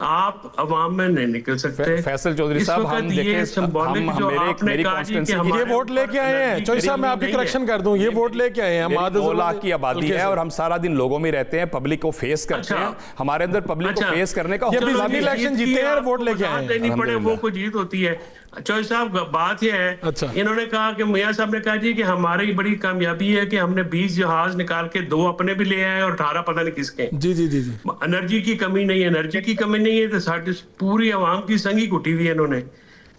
आप अवाम में नहीं निकल सकते। फैसल चौधरी साहब, हम देखें, मेरी कॉन्स्टिट्यूंसी ये वोट लेके आए हैं। चौधरी साहब मैं आपकी करेक्शन कर दूं, ये वोट लेके आए हैं। 2 लाख की आबादी है और हम सारा दिन लोगों में रहते हैं, पब्लिक को फेस करते हैं। हमारे अंदर पब्लिक को फेस करने का इलेक्शन जीते हैं, वोट लेके आए हैं, पड़े वो कोई जीत होती है। चौधरी साहब बात यह है, इन्होंने कहा कि मियां साहब ने कहा जी कि हमारी बड़ी कामयाबी है कि हमने 20 जहाज निकाल के 2 अपने भी ले आए और 18 पता नहीं किसके। जी जी जी जी। एनर्जी की कमी नहीं है, एनर्जी की कमी नहीं है तो सारी पूरी आवाम की संगी कुटी हुई है इन्होंने,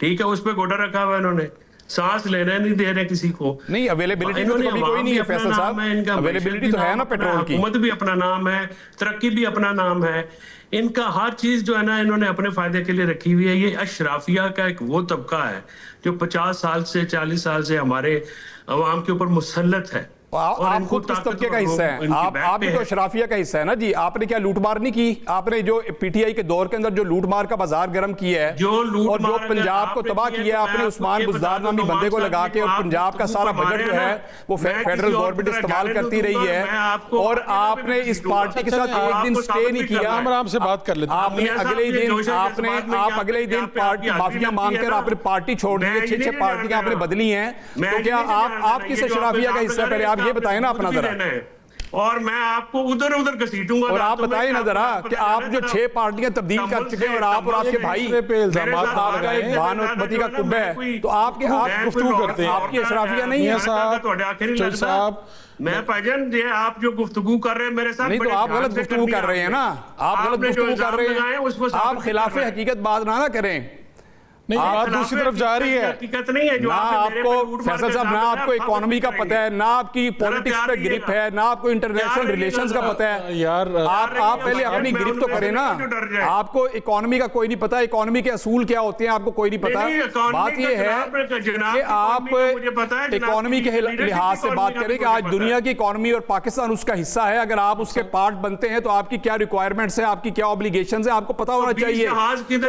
ठीक है, उस पर गोटा रखा हुआ इन्होंने, सांस लेने नहीं दे रहे किसी को। नहीं, अवेलेबिलिटी तो कभी कोई नहीं है फैसल साहब, अवेलेबिलिटी तो है ना पेट्रोल की, हुकूमत भी अपना नाम है, तरक्की भी अपना नाम है, इनका हर चीज जो है ना इन्होंने अपने फायदे के लिए रखी हुई है। ये अशराफिया का एक वो तबका है जो 50 साल से 40 साल से हमारे अवाम के ऊपर मुसल्लत है। आप खुद किस तबके का हिस्सा है? आप भी तो अशराफिया का हिस्सा है ना जी। आपने क्या लूटमार नहीं की? आपने जो पीटीआई के दौर के अंदर जो लूटमार का बाजार गर्म किया है और जो पंजाब को तबाह किया है, आपने उस्मान बुज़दार नामी बंदे को लगा के, और पंजाब का सारा बजट जो है वो फेडरल गवर्नमेंट इस्तेमाल करती रही है, और आपने इस पार्टी के साथ एक दिन स्टे नहीं किया। आराम से बात कर लेते हैं। आपने अगले ही दिन अगले ही दिन पार्टी माफिया मांगकर आपने पार्टी छोड़ दी है। 6 पार्टियां आपने बदली हैं, तो क्या आप किस अशराफिया का हिस्सा? पहले आप ये बताएं ना अपना जरा। और मैं आपको उधर उधर घसीटूंगा। और आप बताइए ना जरा कि आप जो 6 पार्टियां तब्दील कर चुके हैं और आप और आपके भाई आपका एक भानुमती का कुंभ है, तो आप गुफ्तगू करते हैं, आपकी अशराफिया नहीं है साहब। मैं भाईजान ये आप जो गुफ्तगू कर रहे हैं मेरे साथ, नहीं तो आप गलत गुफ्तगू कर रहे हैं ना, आप गलत गुफ्तगू कर रहे हैं, आप खिलाफे हकीकत बात ना करें। नहीं, बात दूसरी तरफ जा रही है। हकीकत नहीं है जो ना आपको फैसल साहब, ना आपको इकोनॉमी का पता है, ना आपकी पॉलिटिक्स पे ग्रिप है, ना आपको इंटरनेशनल रिलेशंस का पता है यार। आप पहले अपनी ग्रिप तो करें ना। आपको इकोनॉमी का कोई नहीं पता, इकोनॉमी के असूल क्या होते हैं आपको कोई नहीं पता। बात यह है कि आप इकोनॉमी के लिहाज से बात करें कि आज दुनिया की इकोनॉमी और पाकिस्तान उसका हिस्सा है। अगर आप उसके पार्ट बनते हैं तो आपकी क्या रिक्वायरमेंट्स है, आपकी क्या ऑब्लिगेशंस है, आपको पता होना चाहिए।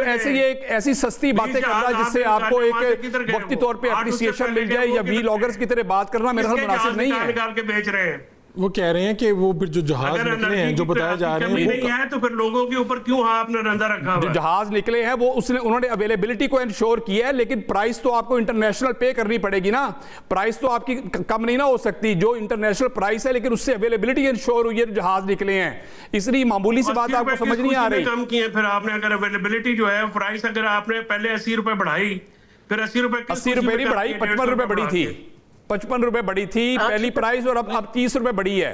ऐसे ये ऐसी सस्ती बातें जिससे आपको एक वक्ती तौर पे एप्रिसिएशन मिल जाए या व्लॉगर्स की तरह बात करना मेरे ख्याल मुनासिब नहीं है। निकाल के बेच रहे हैं। वो कह रहे हैं कि वो फिर जो जहाज निकले हैं जो बताया जा रहे हैं नहीं है, तो फिर लोगों के ऊपर क्यों आपने रंदा रखा? जो जहाज निकले हैं वो उन्होंने अवेलेबिलिटी को इंश्योर किया है, लेकिन प्राइस तो आपको इंटरनेशनल पे करनी पड़ेगी ना। प्राइस तो आपकी कम नहीं ना हो सकती, जो इंटरनेशनल प्राइस है, लेकिन उससे अवेलेबिलिटी इंश्योर हुई है, जहाज निकले हैं। इसलिए मामूली सी बात आपको समझ नहीं आ रही। कम किए फिर आपने, अगर अवेलेबिलिटी जो है प्राइस अगर आपने पहले 80 रुपए बढ़ाई, फिर 80 रुपए नहीं बढ़ाई, 55 रुपए बढ़ी थी, 55 रुपए बढ़ी थी पहली प्राइस, और अब 30 रुपए बढ़ी है।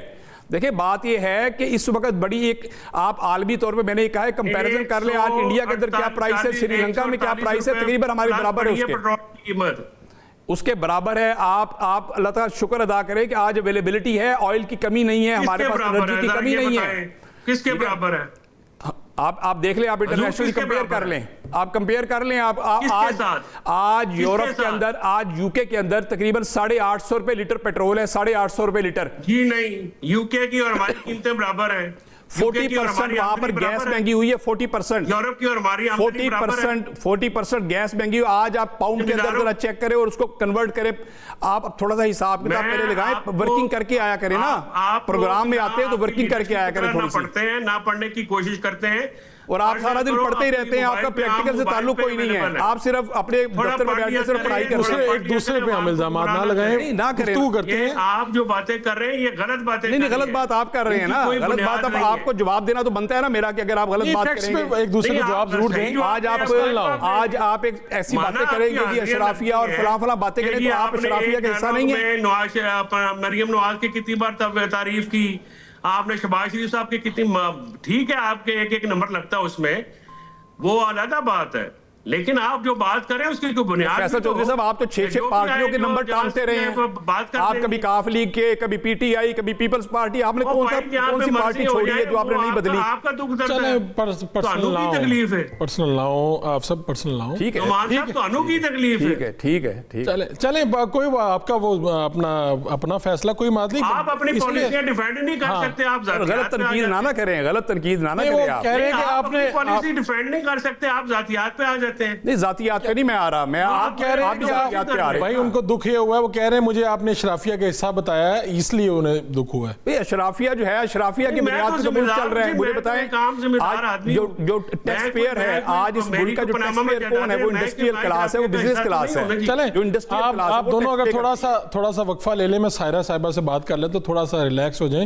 देखिए बात यह है कि इस वक्त बड़ी एक आप आलमी तौर पे मैंने कहा है कंपैरिजन कर ले, आज इंडिया के अंदर क्या प्राइस है, श्रीलंका में क्या प्राइस है, तकरीबन हमारे बराबर है, उसके बराबर है। आप अल्लाह ताला शुक्र अदा करें कि आज अवेलेबिलिटी है, ऑयल की कमी नहीं है, हमारे पास एनर्जी की कमी नहीं है। किसके बराबर है? आप देख लें, आप इंटरनेशनली कंपेयर कर लें, आप कंपेयर कर लें। आप आज यूरोप के अंदर, आज यूके के अंदर तकरीबन 850 रुपए लीटर पेट्रोल है, 850 रुपए लीटर। जी नहीं, यूके की और हमारी कीमतें बराबर हैं। 40% वहां पर गैस महंगी हुई है, 40%। यूरोप की और हमारी 40% गैस महंगी। आज आप पाउंड के अंदर जरा चेक करें और उसको कन्वर्ट करें। आप थोड़ा सा हिसाब किताब पहले लगाएं, वर्किंग करके आया करें ना। प्रोग्राम में आते हैं तो वर्किंग करके आया करें। थोड़ी पढ़ते हैं ना, पढ़ने की कोशिश करते हैं, और आप सारा दिन पढ़ते ही रहते हैं, आपका प्रैक्टिकल से ताल्लुक कोई नहीं है। आप सिर्फ अपने दफ्तर में बैठ के सिर्फ पढ़ाई कर रहे हैं। एक दूसरे पे हम इल्जाम ना लगाएं, ना करें, करते हैं। आप जो बातें कर रहे हैं ये गलत बातें नहीं, गलत बात आप कर रहे हैं ना, गलत बात। अब आपको जवाब देना तो बनता है ना मेरा, कि अगर आप गलत बात करेंगे एक दूसरे को जवाब जरूर दें। आज आप एक ऐसी बातें करेंगे कि अशराफिया और फलां बातें करेंगे, तो आप अशराफिया का हिस्सा नहीं है। मरियम नवाज की कितनी बार तारीफ की आपने, शहबाज शरीफ साहब की कितनी, ठीक है आपके एक नंबर लगता है उसमें, वो अलग बात है, लेकिन आप जो बात करें उसकी कोई बुनियाद। फैसल चौधरी साहब, आप तो 6 पार्टियों के नंबर टांगते रहे हैं। आप कभी काफ लीग के, कभी पीटीआई, कभी पीपल्स पार्टी, आपने कौन सी पार्टी छोड़ी है जो आपने नहीं बदली? आपका दुख दर्द है, तकलीफ है, पर्सनल लाओ, आप सब पर्सनल लाओ, ठीक है, की तकलीफ है, ठीक है, चले कोई आपका वो अपना फैसला, कोई बात नहीं। आप अपनी पॉलिसी डिफेंड नहीं कर सकते, आप गलत तनकीद ना करें, गलत तनकीद ना करें। आप कह रहे हैं कि आपने पॉलिसी डिफेंड नहीं कर सकते, आप जातियात पे आ जाए। रहते हैं। नहीं, जातियात पे नहीं मैं आ रहा, मैं आप कह रहे हैं कि जातियात पे आ रहे भाई हैं। उनको दुख ये हुआ है, वो कह रहे हैं मुझे आपने अशराफिया का हिस्सा बताया है इसलिए उन्हें दुख हुआ है। भाई अशराफिया जो है, अशराफिया की मैं बुनियाद तो पे जो मुल्क चल रहा है, मुझे मैं तो बताएं काम जिम्मेदार आदमी जो हूं। जो टैक्स पेयर है आज इस मुल्क का, जो टैक्स पेयर कौन है, वो इंडस्ट्रियल क्लास है, वो बिजनेस क्लास है। चले जो इंडस्ट्रियल क्लास है, आप वो दोनों टैक्स अगर पे थोड़ा सा वक्फा ले ले, मैं सायरा साहिबा से बात कर ले तो थोड़ा सा रिलैक्स हो जाएं।